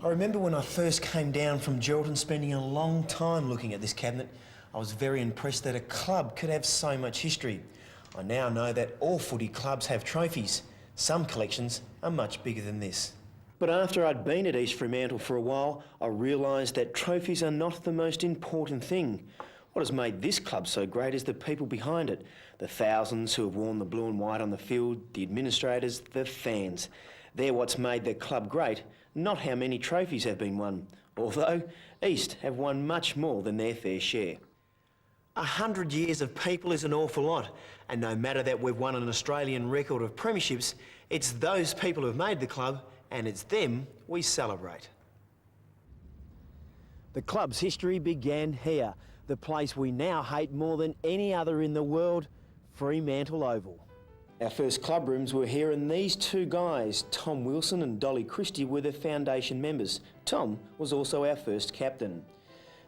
I remember when I first came down from Geraldton, spending a long time looking at this cabinet. I was very impressed that a club could have so much history. I now know that all footy clubs have trophies. Some collections are much bigger than this. But after I'd been at East Fremantle for a while, I realised that trophies are not the most important thing. What has made this club so great is the people behind it. The thousands who have worn the blue and white on the field, the administrators, the fans. They're what's made the club great, not how many trophies have been won. Although East have won much more than their fair share. 100 years of people is an awful lot, and no matter that we've won an Australian record of premierships, it's those people who've made the club, and it's them we celebrate. The club's history began here, the place we now hate more than any other in the world, Fremantle Oval. Our first club rooms were here, and these two guys, Tom Wilson and Dolly Christie, were the foundation members. Tom was also our first captain.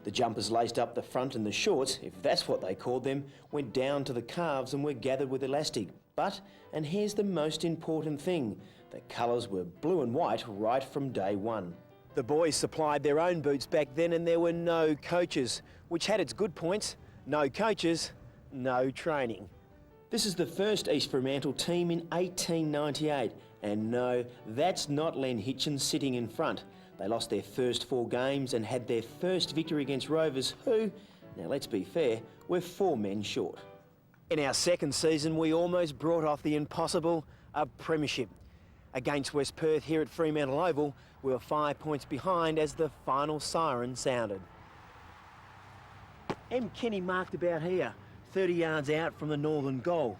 The jumpers laced up the front and the shorts, if that's what they called them, went down to the calves and were gathered with elastic. But, and here's the most important thing, the colours were blue and white right from day one. The boys supplied their own boots back then, and there were no coaches, which had its good points. No coaches, no training. This is the first East Fremantle team in 1898, and no, that's not Len Hitchens sitting in front. They lost their first 4 games and had their first victory against Rovers, who, now let's be fair, were 4 men short. In our second season, we almost brought off the impossible, a premiership. Against West Perth here at Fremantle Oval, we were 5 points behind as the final siren sounded. M. Kenny marked about here, 30 yards out from the northern goal.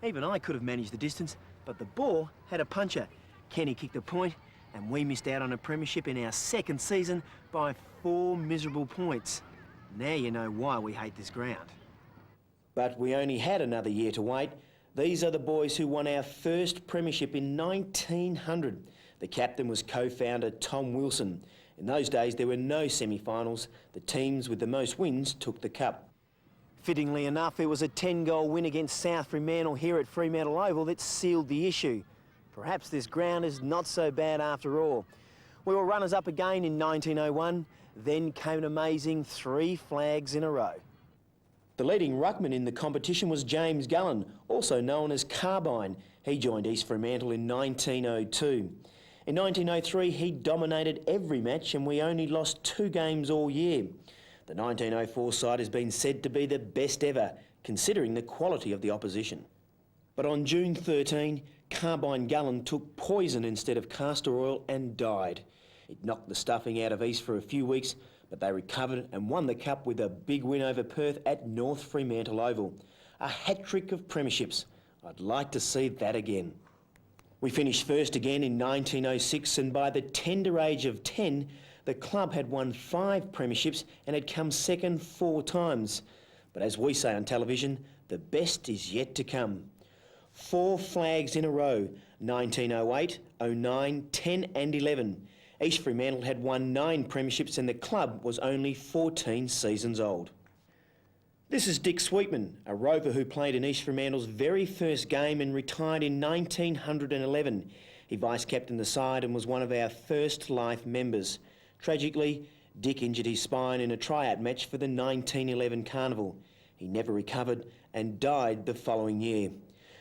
Even I could have managed the distance, but the ball had a puncher. Kenny kicked a point, and we missed out on a premiership in our second season by 4 miserable points. Now you know why we hate this ground. But we only had another year to wait. These are the boys who won our first premiership in 1900. The captain was co-founder Tom Wilson. In those days there were no semi-finals. The teams with the most wins took the cup. Fittingly enough, it was a 10-goal win against South Fremantle here at Fremantle Oval that sealed the issue. Perhaps this ground is not so bad after all. We were runners-up again in 1901, then came an amazing 3 flags in a row. The leading ruckman in the competition was James Gullen, also known as Carbine. He joined East Fremantle in 1902. In 1903, he dominated every match, and we only lost 2 games all year. The 1904 side has been said to be the best ever, considering the quality of the opposition. But on June 13, Carbine Gullen took poison instead of castor oil and died. It knocked the stuffing out of East for a few weeks, but they recovered and won the cup with a big win over Perth at North Fremantle Oval. A hat-trick of premierships. I'd like to see that again. We finished first again in 1906, and by the tender age of 10, the club had won 5 premierships and had come second 4 times. But as we say on television, the best is yet to come. 4 flags in a row, 1908, 09, 10 and 11. East Fremantle had won 9 premierships and the club was only 14 seasons old. This is Dick Sweetman, a rover who played in East Fremantle's very first game and retired in 1911. He vice-captained the side and was one of our first life members. Tragically, Dick injured his spine in a tryout match for the 1911 Carnival. He never recovered and died the following year.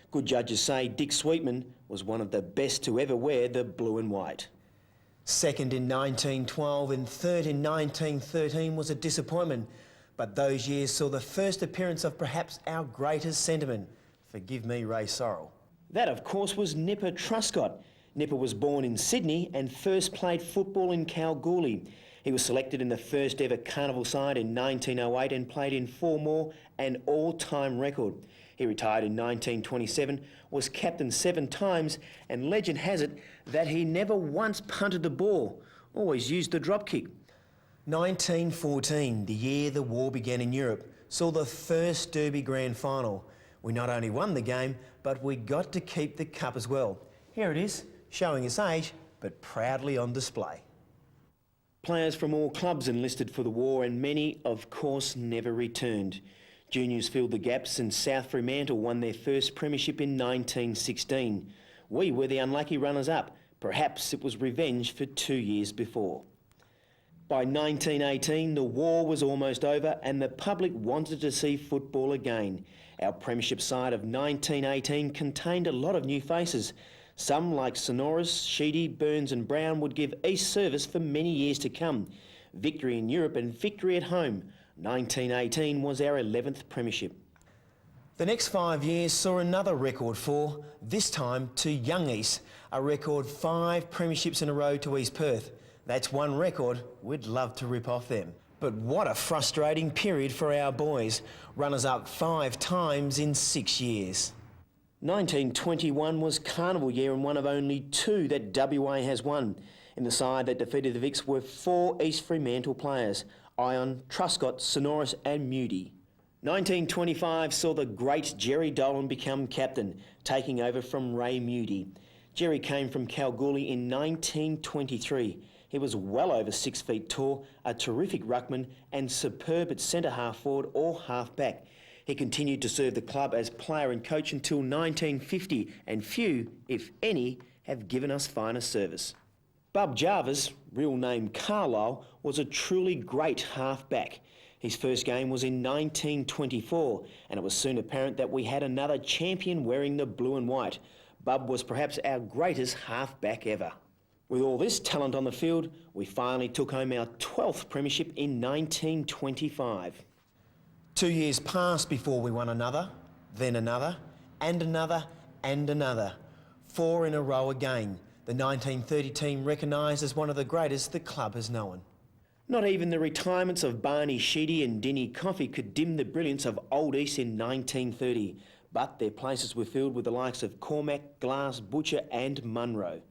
Good judges say Dick Sweetman was one of the best to ever wear the blue and white. Second in 1912 and third in 1913 was a disappointment, but those years saw the first appearance of perhaps our greatest sentiment. Forgive me, Ray Sorrell. That, of course, was Nipper Truscott. Nipper was born in Sydney and first played football in Kalgoorlie. He was selected in the first ever Carnival side in 1908 and played in 4 more, an all-time record. He retired in 1927, was captain 7 times, and legend has it that he never once punted the ball, always used the drop kick. 1914, the year the war began in Europe, saw the first Derby Grand Final. We not only won the game, but we got to keep the cup as well. Here it is, showing its age, but proudly on display. Players from all clubs enlisted for the war, and many, of course, never returned. Juniors filled the gaps, and South Fremantle won their first premiership in 1916. We were the unlucky runners-up. Perhaps it was revenge for 2 years before. By 1918, the war was almost over and the public wanted to see football again. Our premiership side of 1918 contained a lot of new faces. Some, like Sonoris, Sheedy, Burns and Brown, would give East service for many years to come. Victory in Europe and victory at home. 1918 was our 11th premiership. The next 5 years saw another record fall, this time to young East, a record 5 premierships in a row to East Perth. That's one record we'd love to rip off them. But what a frustrating period for our boys. Runners-up 5 times in 6 years. 1921 was carnival year and one of only 2 that WA has won. In the side that defeated the Vicks were 4 East Fremantle players: Ion, Truscott, Sonoris and Moody. 1925 saw the great Jerry Dolan become captain, taking over from Ray Moody. Jerry came from Kalgoorlie in 1923. He was well over 6 feet tall, a terrific ruckman and superb at centre half forward or half back. He continued to serve the club as player and coach until 1950, and few, if any, have given us finer service. Bub Jarvis, real name Carlisle, was a truly great half back. His first game was in 1924, and it was soon apparent that we had another champion wearing the blue and white. Bub was perhaps our greatest half back ever. With all this talent on the field, we finally took home our 12th premiership in 1925. 2 years passed before we won another, then another, and another, and another. 4 in a row again. The 1930 team recognised as one of the greatest the club has known. Not even the retirements of Barney Sheedy and Dinny Coffey could dim the brilliance of Old East in 1930, but their places were filled with the likes of Cormac, Glass, Butcher and Munro.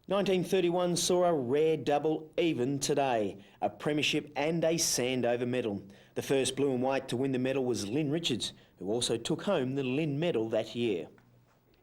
1931 saw a rare double even today, a premiership and a Sandover medal. The first blue and white to win the medal was Lynn Richards, who also took home the Lynn medal that year.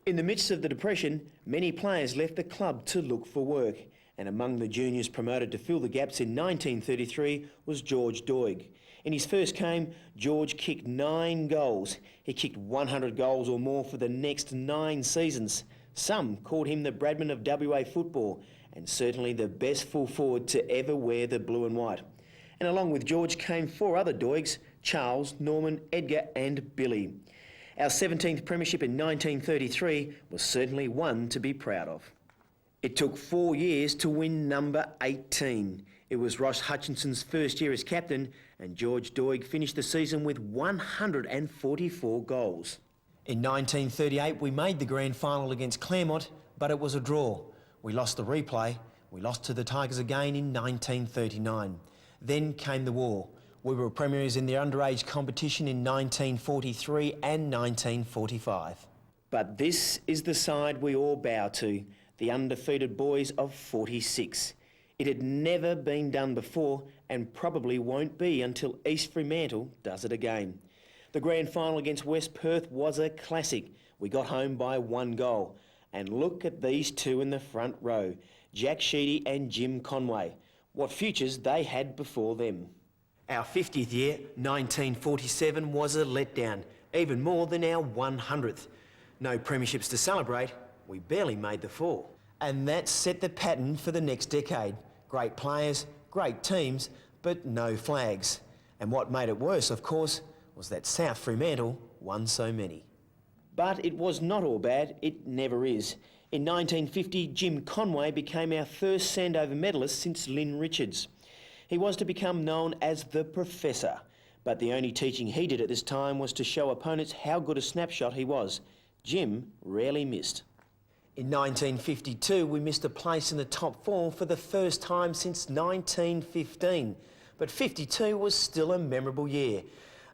In the midst of the Depression, many players left the club to look for work, and among the juniors promoted to fill the gaps in 1933 was George Doig. In his first game, George kicked 9 goals. He kicked 100 goals or more for the next 9 seasons. Some called him the Bradman of WA football, and certainly the best full forward to ever wear the blue and white. And along with George came 4 other Doigs: Charles, Norman, Edgar and Billy. Our 17th premiership in 1933 was certainly one to be proud of. It took 4 years to win number 18. It was Ross Hutchinson's first year as captain, and George Doig finished the season with 144 goals. In 1938, we made the grand final against Claremont, but it was a draw. We lost the replay. We lost to the Tigers again in 1939. Then came the war. We were premiers in the underage competition in 1943 and 1945. But this is the side we all bow to, the undefeated boys of 46. It had never been done before and probably won't be until East Fremantle does it again. The grand final against West Perth was a classic. We got home by 1 goal. And look at these 2 in the front row, Jack Sheedy and Jim Conway. What futures they had before them. Our 50th year, 1947, was a letdown, even more than our 100th. No premierships to celebrate, we barely made the 4. And that set the pattern for the next decade. Great players, great teams, but no flags. And what made it worse, of course, was that South Fremantle won so many. But it was not all bad, it never is. In 1950, Jim Conway became our first Sandover medalist since Lynn Richards. He was to become known as the Professor, but the only teaching he did at this time was to show opponents how good a snapshot he was. Jim rarely missed. In 1952, we missed a place in the top 4 for the first time since 1915. But 52 was still a memorable year.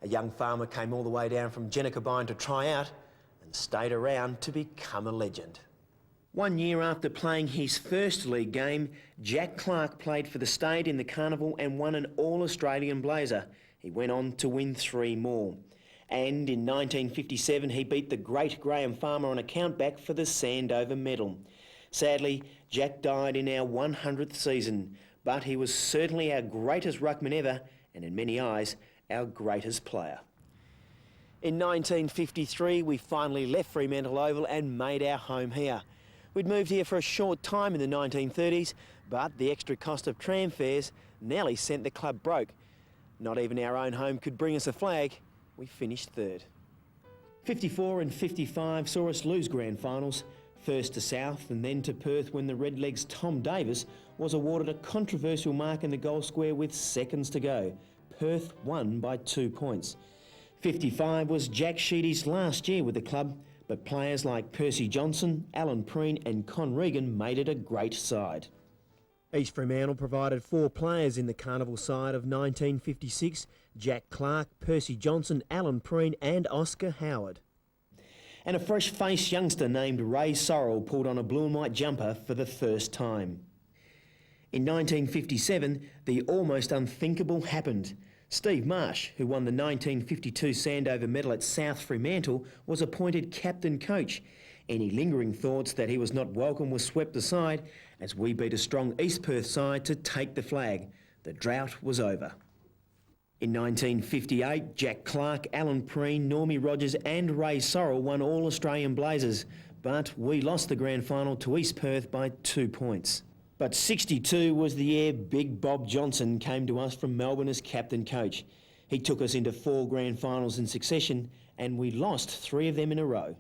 A young farmer came all the way down from Jennicabine to try out and stayed around to become a legend. 1 year after playing his first league game, Jack Clark played for the State in the Carnival and won an All-Australian blazer. He went on to win 3 more. And in 1957, he beat the great Graham Farmer on a countback for the Sandover medal. Sadly, Jack died in our 100th season, but he was certainly our greatest ruckman ever, and in many eyes, our greatest player. In 1953, we finally left Fremantle Oval and made our home here. We'd moved here for a short time in the 1930s, But the extra cost of tram fares nearly sent the club broke. Not even our own home could bring us a flag. We finished third. 54 and 55 saw us lose grand finals, first to South and then to Perth when the Redlegs' Tom Davis was awarded a controversial mark in the goal square with seconds to go. Perth won by 2 points. 55 was Jack Sheedy's last year with the club, but players like Percy Johnson, Alan Preen and Con Regan made it a great side. East Fremantle provided 4 players in the carnival side of 1956, Jack Clark, Percy Johnson, Alan Preen and Oscar Howard. And a fresh-faced youngster named Ray Sorrell pulled on a blue and white jumper for the first time. In 1957, the almost unthinkable happened. Steve Marsh, who won the 1952 Sandover medal at South Fremantle, was appointed captain coach. Any lingering thoughts that he was not welcome were swept aside as we beat a strong East Perth side to take the flag. The drought was over. In 1958, Jack Clark, Alan Preen, Normie Rogers and Ray Sorrell won all Australian Blazers, but we lost the grand final to East Perth by 2 points. But 62 was the year Big Bob Johnson came to us from Melbourne as captain coach. He took us into 4 grand finals in succession and we lost 3 of them in a row.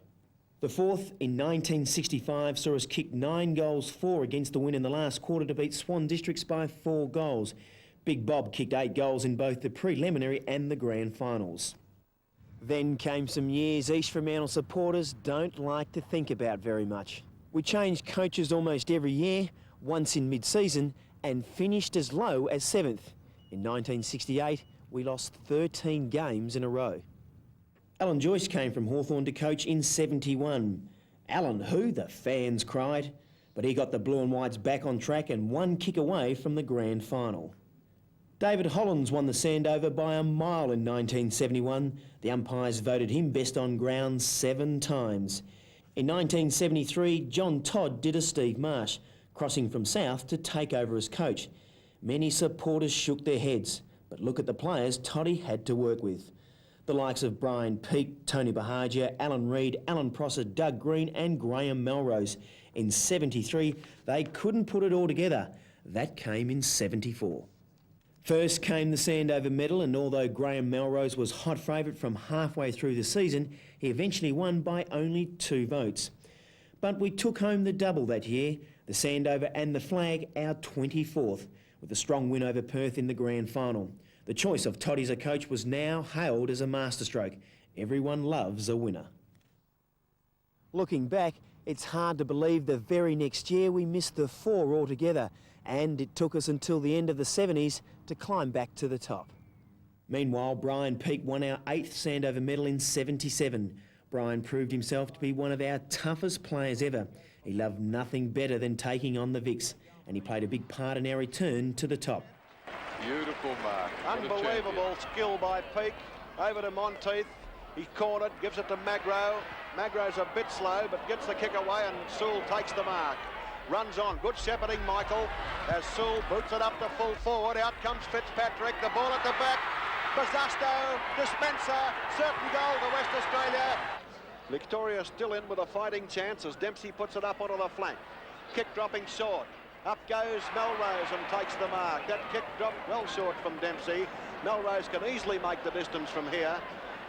The fourth, in 1965, saw us kick 9 goals 4 against the win in the last quarter to beat Swan Districts by 4 goals. Big Bob kicked 8 goals in both the preliminary and the grand finals. Then came some years East Fremantle supporters don't like to think about very much. We changed coaches almost every year, once in mid-season, and finished as low as 7th. In 1968, we lost 13 games in a row. Alan Joyce came from Hawthorn to coach in 71. Alan who, the fans cried, but he got the Blue and Whites back on track and 1 kick away from the grand final. David Hollins won the Sandover by a mile in 1971. The umpires voted him best on ground 7 times. In 1973, John Todd did a Steve Marsh, crossing from South to take over as coach. Many supporters shook their heads, but look at the players Toddy had to work with. The likes of Brian Peake, Tony Bahagia, Alan Reid, Alan Prosser, Doug Green and Graham Melrose. In 73, they couldn't put it all together. That came in 74. First came the Sandover medal, and although Graham Melrose was hot favourite from halfway through the season, he eventually won by only 2 votes. But we took home the double that year, the Sandover and the flag, our 24th, with a strong win over Perth in the grand final. The choice of Toddy as a coach was now hailed as a masterstroke. Everyone loves a winner. Looking back, it's hard to believe the very next year we missed the 4 altogether, and it took us until the end of the 70s to climb back to the top. Meanwhile, Brian Peake won our 8th Sandover medal in 77. Brian proved himself to be one of our toughest players ever. He loved nothing better than taking on the Vicks, and he played a big part in our return to the top. Beautiful mark. Unbelievable skill by Peake. Over to Monteith. He's cornered, gives it to Magro. Magro's a bit slow, but gets the kick away, and Sewell takes the mark. Runs on. Good shepherding, Michael, as Sewell boots it up to full forward. Out comes Fitzpatrick. The ball at the back. Bazasto, dispenser, certain goal to West Australia. Victoria still in with a fighting chance as Dempsey puts it up onto the flank. Kick dropping short. Up goes Melrose and takes the mark. That kick dropped well short from Dempsey. Melrose can easily make the distance from here.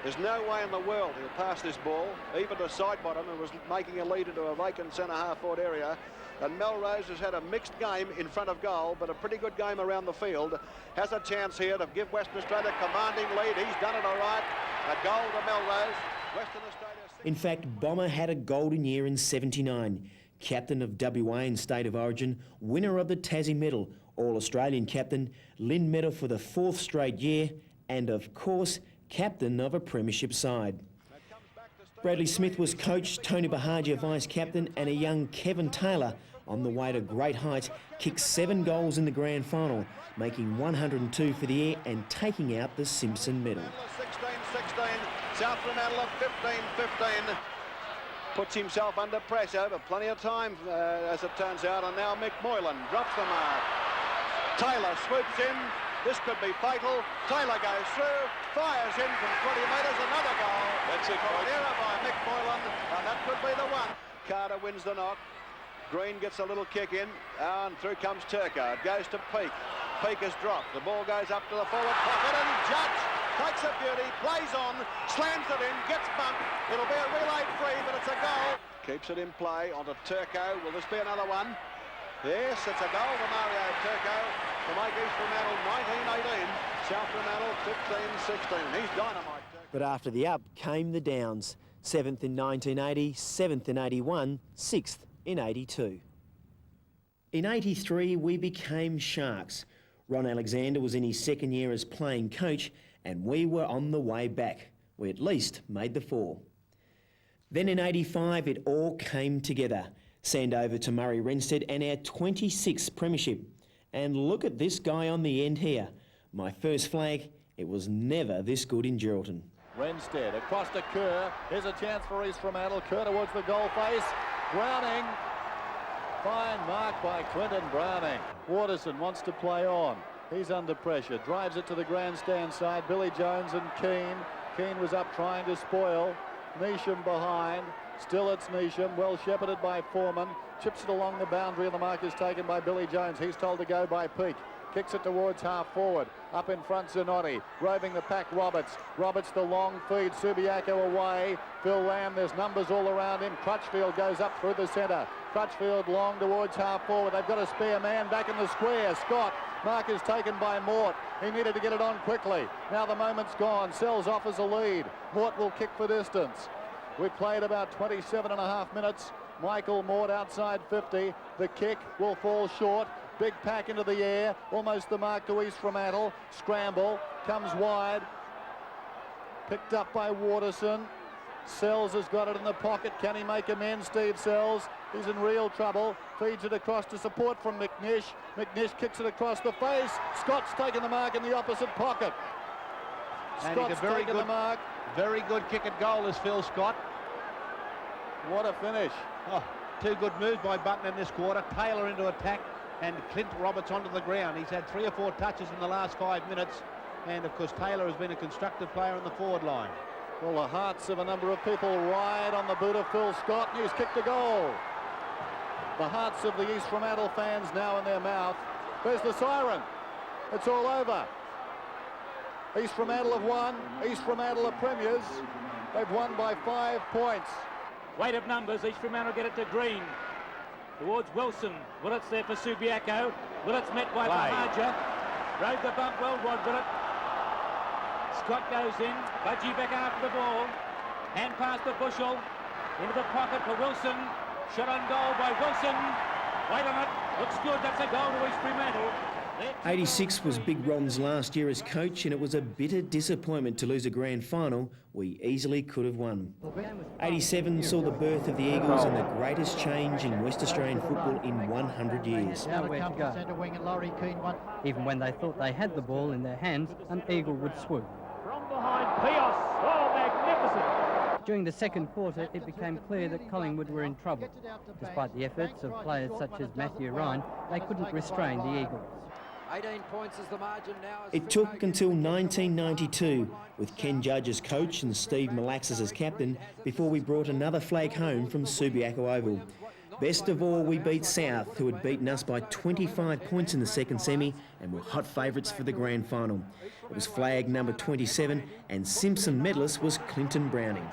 There's no way in the world he'll pass this ball, even to Sidebottom, who was making a lead into a vacant centre-half forward area. And Melrose has had a mixed game in front of goal, but a pretty good game around the field. Has a chance here to give Western Australia a commanding lead. He's done it all right. A goal to Melrose. Western Australia... In fact, Bomber had a golden year in 79. Captain of WA in State of Origin, winner of the Tassie Medal, All-Australian captain, Lynn Medal for the 4th straight year, and of course, captain of a premiership side. Bradley Smith was coach, Tony Bahagia vice-captain, and a young Kevin Taylor, on the way to great heights, kicked 7 goals in the grand final, making 102 for the year and taking out the Simpson Medal. 16-16, South Fremantle of 15-15. Puts himself under pressure, but plenty of time as it turns out, and now Mick Moylan drops the mark. Taylor swoops in. This could be fatal. Taylor goes through, fires in from 20 metres, another goal. That's it. An error by Mick Moylan, and that could be the one. Carter wins the knock. Green gets a little kick in, and through comes Turco. It goes to Peake. Peake has dropped. The ball goes up to the forward pocket, and Judge takes a beauty, plays on, slams it in, gets bumped. It'll be a relay free, but it's a goal. Keeps it in play onto Turco. Will this be another one? Yes, it's a goal for Mario Turco to make East Fremantle 19-18, South Fremantle 15-16. He's dynamite, Turco. But after the up came the downs. 7th in 1980, 7th in 81, 6th in 82. In 83, we became Sharks. Ron Alexander was in his second year as playing coach, and we were on the way back. We at least made the 4. Then in 85, it all came together. Sandover to Murray Wrenstead and our 26th premiership. And look at this guy on the end here. My first flag, it was never this good in Geraldton. Wrenstead across to Kerr. Here's a chance for East Fremantle. Kerr towards the goal face. Browning. Fine mark by Clinton Browning. Waterson wants to play on. He's under pressure. Drives it to the grandstand side. Billy Jones and Keane. Keane was up trying to spoil. Neesham behind. Still it's Neesham. Well shepherded by Foreman. Chips it along the boundary, and the mark is taken by Billy Jones. He's told to go by Peake. Kicks it towards half forward. Up in front, Zanotti. Roving the pack, Roberts. Roberts the long feed. Subiaco away. Phil Lamb, there's numbers all around him. Crutchfield goes up through the centre. Crutchfield long towards half forward. They've got a spare man back in the square. Scott. Mark is taken by Mort. He needed to get it on quickly. Now the moment's gone. Sells offers a lead. Mort will kick for distance. We've played about 27.5 minutes. Michael Mort outside 50. The kick will fall short. Big pack into the air. Almost the mark to East Fremantle. Scramble. Comes wide. Picked up by Waterson. Sells has got it in the pocket. Can he make amends, Steve Sells? He's in real trouble. Feeds it across to support from McNish. McNish kicks it across the face. Scott's taken the mark in the opposite pocket. Scott's taken the mark. Very good kick at goal is Phil Scott. What a finish. Oh, 2 good moves by Button in this quarter. Taylor into attack and Clint Roberts onto the ground. He's had 3 or 4 touches in the last 5 minutes. And, of course, Taylor has been a constructive player on the forward line. Well, the hearts of a number of people ride on the boot of Phil Scott, and he's kicked a goal. The hearts of the East Fremantle fans now in their mouth. There's the siren. It's all over. East Fremantle have won. East Fremantle are premiers. They've won by 5 points. Weight of numbers. East Fremantle get it to Green. Towards Wilson. Willett's there for Subiaco. Willett's met by Mahaja. Rode the bump well, Rod Willett. Scott goes in. Budgie back after the ball. Hand past the bushel. Into the pocket for Wilson. Shot on goal by Wilson. Wait on it. Looks good. That's a goal to East Fremantle. 86 was Big Ron's last year as coach, and it was a bitter disappointment to lose a grand final we easily could have won. 87 saw the birth of the Eagles and the greatest change in West Australian football in 100 years. Nowhere to go. Even when they thought they had the ball in their hands, an Eagle would swoop. From behind, Pios. Oh, magnificent. During the second quarter, it became clear that Collingwood were in trouble. Despite the efforts of players such as Matthew Ryan, they couldn't restrain the Eagles. 18 points is the margin now. It took until 1992, with Ken Judge as coach and Steve Malaxis as captain, before we brought another flag home from Subiaco Oval. Best of all, we beat South, who had beaten us by 25 points in the second semi and were hot favourites for the grand final. It was flag number 27, and Simpson medalist was Clinton Browning.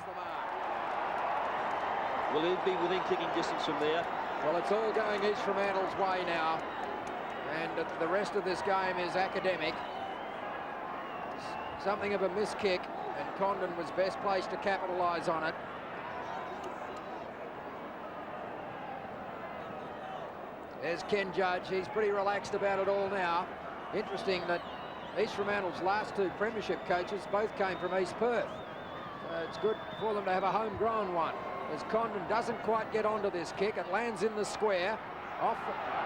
Will he be within kicking distance from there? Well, it's all going East Fremantle's way now. And the rest of this game is academic. Something of a miss kick, and Condon was best placed to capitalise on it. There's Ken Judge. He's pretty relaxed about it all now. Interesting that East Fremantle's last 2 premiership coaches both came from East Perth. It's good for them to have a homegrown one. As Condon doesn't quite get onto this kick, it lands in the square, off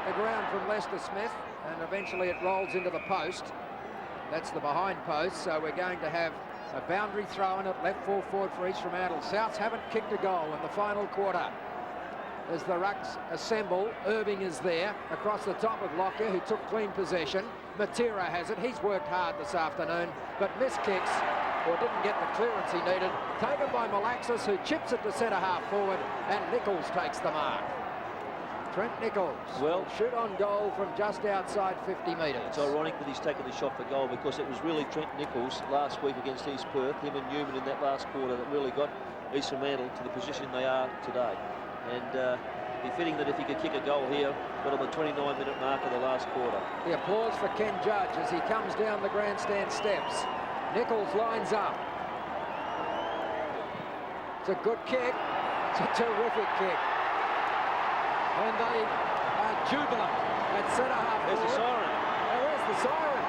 the ground from Lester Smith, and eventually it rolls into the post. That's the behind post, so we're going to have a boundary throw in at left full forward for East Fremantle. Souths haven't kicked a goal in the final quarter. As the rucks assemble, Irving is there across the top of Lockyer, who took clean possession. Matera has it. He's worked hard this afternoon, but missed kicks, or didn't get the clearance he needed. Taken by Malaxis, who chips it to centre half forward, and Nichols takes the mark. Trent Nichols will shoot on goal from just outside 50 metres. It's ironic that he's taken the shot for goal, because it was really Trent Nichols last week against East Perth, him and Newman in that last quarter, that really got East Fremantle to the position they are today. And be fitting that if he could kick a goal here, but on the 29-minute mark of the last quarter. The applause for Ken Judge as he comes down the grandstand steps. Nichols lines up. It's a good kick. It's a terrific kick. And they are jubilant at centre-half. There's the siren. Where's the siren?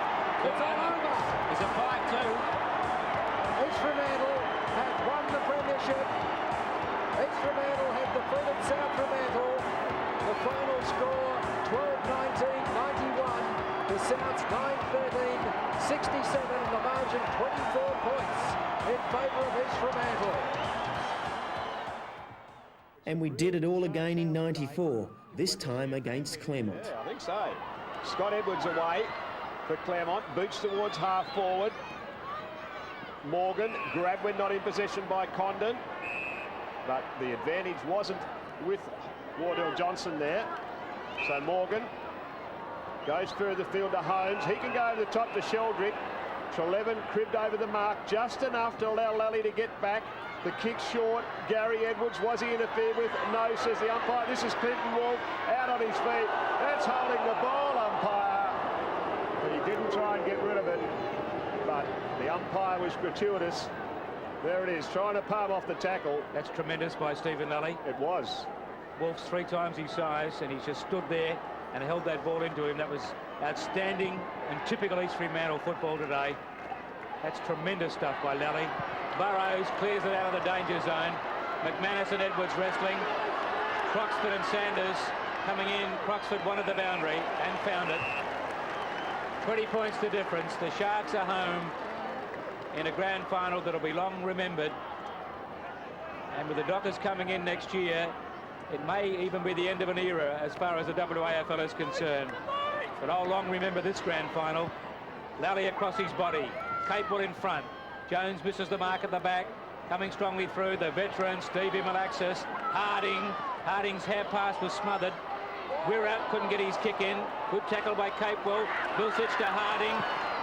It's all over. It's a 5-2. East Fremantle have won the premiership. East Fremantle have defeated South Fremantle. The final score 12-19-91 to South's 9-13-67. The margin 24 points in favour of East Fremantle. And we did it all again in 94, this time against Claremont. Yeah, I think so. Scott Edwards away for Claremont, boots towards half forward. Morgan, grab when not in possession by Condon, but the advantage wasn't with Wardell Johnson there. So Morgan goes further field to Holmes. He can go over the top to Sheldrick. Trelevin cribbed over the mark just enough to allow Lally to get back. The kick short. Gary Edwards, was he interfered with? No, says the umpire. This is Clinton Wolf out on his feet. That's holding the ball, umpire. But he didn't try and get rid of it. But the umpire was gratuitous. There it is, trying to palm off the tackle. That's tremendous by Stephen Lally. It was. Wolf's 3 times his size, and he's just stood there and held that ball into him. That was outstanding and typical East Fremantle football today. That's tremendous stuff by Lally. Burrows clears it out of the danger zone. McManus and Edwards wrestling. Croxford and Sanders coming in. Croxford wanted the boundary and found it. 20 points to difference. The Sharks are home in a grand final that'll be long remembered. And with the Dockers coming in next year, it may even be the end of an era as far as the WAFL is concerned. But I'll long remember this grand final. Lally across his body. Capewell in front. Jones misses the mark at the back. Coming strongly through, the veteran Stevie Malaxis. Harding's hair pass was smothered. We're out, couldn't get his kick in. Good tackle by Capewell. Bilsich to Harding.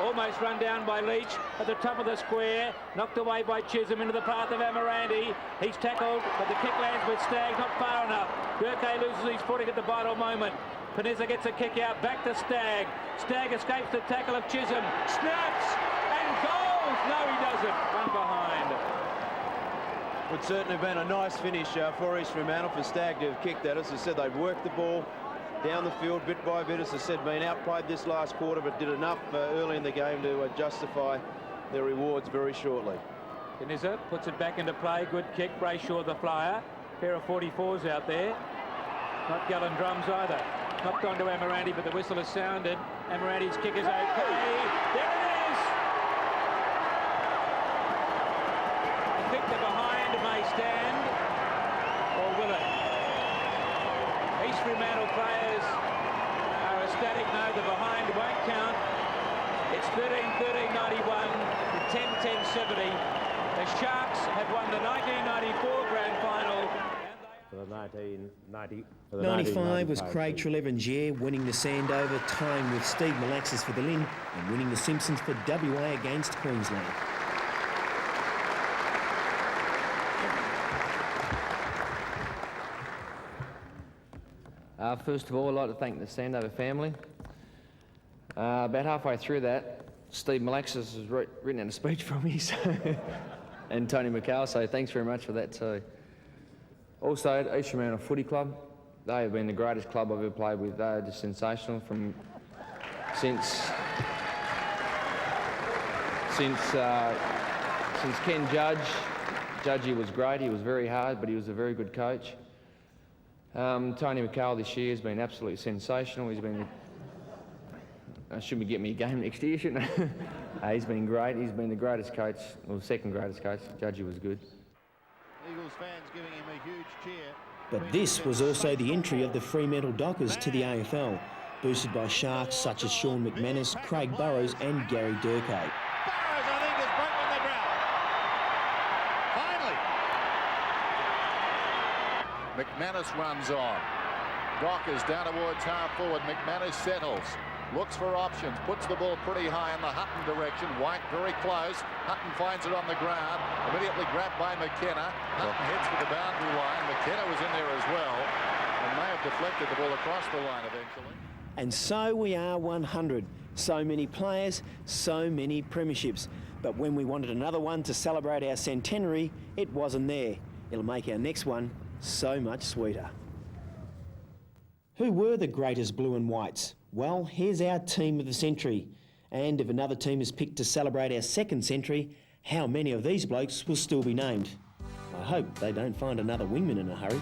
Almost run down by Leach at the top of the square. Knocked away by Chisholm into the path of Amirandi. He's tackled, but the kick lands with Stagg, not far enough. Durkay loses his footing at the vital moment. Panizza gets a kick out, back to Stagg. Stagg escapes the tackle of Chisholm. Snaps and goals! No, he doesn't. One behind. Would certainly have been a nice finish for East Fremantle, for Stagg to have kicked that. As I said, they've worked the ball down the field bit by bit. As I said, been outplayed this last quarter, but did enough early in the game to justify their rewards very shortly. Panizza puts it back into play. Good kick. Brayshaw the flyer. Pair of 44s out there. Not Gallen drums either. Knocked onto Amirandi, but the whistle has sounded. Amirandi's kick is okay. There it is! I think the behind may stand, or will it? East Fremantle players are ecstatic. No, the behind won't count. It's 13-13-91 to 10-10-70. The Sharks have won the 1994 grand final. For the 1990. 95 was Craig Trelevin's year, winning the Sandover, tying with Steve Malaxis for the Lynn, and winning the Simpsons for WA against Queensland. First of all, I'd like to thank the Sandover family. About halfway through that, Steve Malaxis has written out a speech for me, so and Tony McCall, so thanks very much for that too. Also, East Fremantle Footy Club, they have been the greatest club I've ever played with. They are just sensational since Ken Judge. Judgy was great. He was very hard, but he was a very good coach. Tony McCall this year has been absolutely sensational. He's been... should be getting me a game next year, shouldn't I? He's been great. He's been the greatest coach, or second greatest coach. Judgy was good. Eagles fans giving him a huge cheer. But this was also the entry of the Fremantle Dockers to the AFL, boosted by Sharks such as Sean McManus, Craig Burrows and Gary Durkay. Burrows, I think, has broken the drought. Finally. McManus runs on. Dock is down towards half forward. McManus settles. Looks for options. Puts the ball pretty high in the Hutton direction. White very close. Hutton finds it on the ground. Immediately grabbed by McKenna. Hutton heads for the boundary line. McKenna was in there as well and may have deflected the ball across the line eventually. And so we are 100. So many players, so many premierships. But when we wanted another one to celebrate our centenary, it wasn't there. It'll make our next one so much sweeter. Who were the greatest blue and whites? Well, here's our team of the century. And if another team is picked to celebrate our second century, how many of these blokes will still be named? I hope they don't find another wingman in a hurry.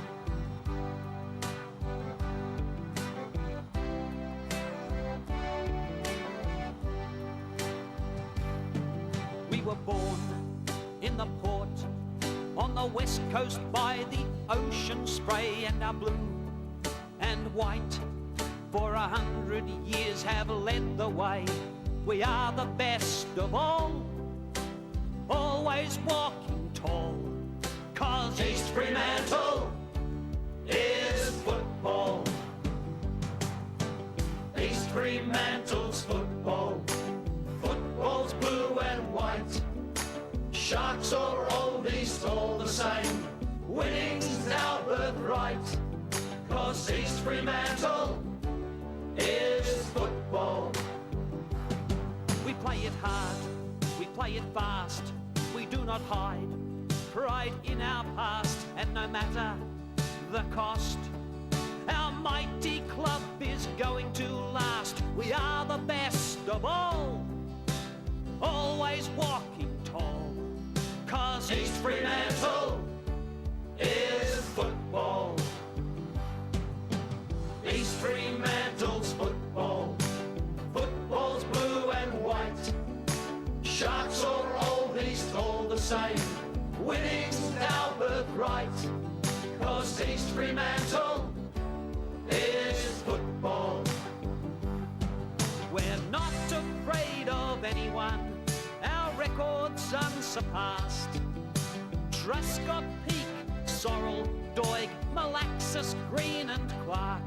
We were born in the port on the west coast by the ocean spray, and our blue and white for 100 years have led the way. We are the best of all, always walking tall, 'cause East Fremantle is football. East Fremantle's football. Football's blue and white. Sharks or oldies, all the same. Winning's our birthright, 'cause East Fremantle is football. We play it hard, we play it fast, we do not hide pride in our past, and no matter the cost, our mighty club is going to last. We are the best of all, always walking tall, 'cause East Fremantle is football. East Fremantle's football. Football's blue and white. Sharks or oldies, all the same. Winning's our birthright, 'cause East Fremantle is football. We're not afraid of anyone, our record's unsurpassed. Truscott, Peak, Sorrel, Doig, Malaxis, Green and Clark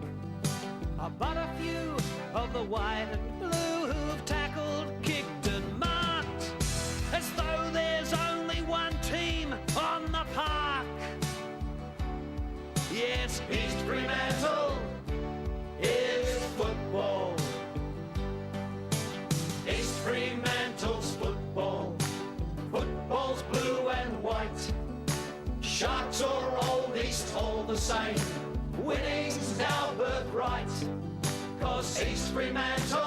are but a few of the white and blue who've tackled, kicked and marked, as though there's only one team on the park. Yes, East Fremantle is football. East Fremantle's football. Football's blue and white. Sharks or oldies, all the same. Winning's our birthright, 'cause East Fremantle